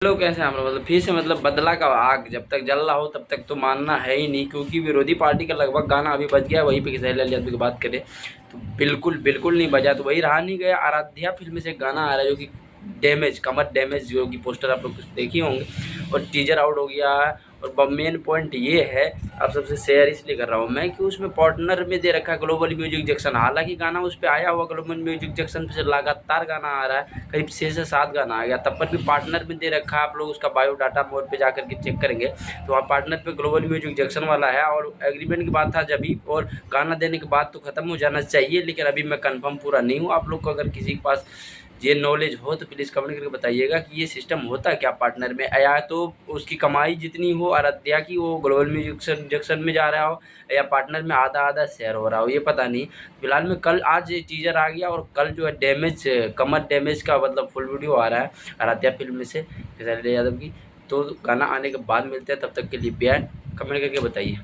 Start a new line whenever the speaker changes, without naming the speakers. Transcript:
लोग कैसे हम लोग मतलब फिर से मतलब बदला का आग जब तक जल रहा हो तब तक तो मानना है ही नहीं, क्योंकि विरोधी पार्टी का लगभग गाना अभी बज गया। वहीं पे खेसारी लाल यादव की बात करें तो बिल्कुल बिल्कुल नहीं बजा, तो वही रहा नहीं गया। आराध्या फिल्म से एक गाना आ रहा है जो कि डैमेज, कमर डैमेज, जो कि पोस्टर आप लोग कुछ देखे होंगे और टीजर आउट हो गया है। और मेन पॉइंट ये है, आप सबसे शेयर इसलिए कर रहा हूँ मैं कि उसमें पार्टनर में दे रखा है ग्लोबल म्यूजिक जंक्शन। हालांकि गाना उस पर आया हुआ ग्लोबल म्यूजिक जंक्शन पे से लगातार गाना आ रहा है, करीब 6 से 7 गाना आ गया, तब पर भी पार्टनर में दे रखा है। आप लोग उसका बायोडाटा मोड पे जाकर के चेक करेंगे तो वहाँ पार्टनर पे ग्लोबल म्यूजिक जंक्शन वाला है। और एग्रीमेंट की बात था जब भी, और गाना देने के बाद तो ख़त्म हो जाना चाहिए, लेकिन अभी मैं कंफर्म पूरा नहीं हूँ। आप लोग को अगर किसी के पास ये नॉलेज हो तो प्लीज़ कमेंट करके बताइएगा कि ये सिस्टम होता है क्या पार्टनर में, या तो उसकी कमाई जितनी हो आराध्या की वो ग्लोबल म्यूजिक जंक्शन में जा रहा हो, या पार्टनर में आधा आधा शेयर हो रहा हो, ये पता नहीं। फिलहाल में कल आज टीजर आ गया और कल जो है डैमेज, कमर डैमेज का मतलब फुल वीडियो आ रहा है आराध्या फिल्म में से खेसारी लाल यादव की। तो गाना आने के बाद मिलते हैं, तब तक के लिए प्यार, कमेंट करके बताइए।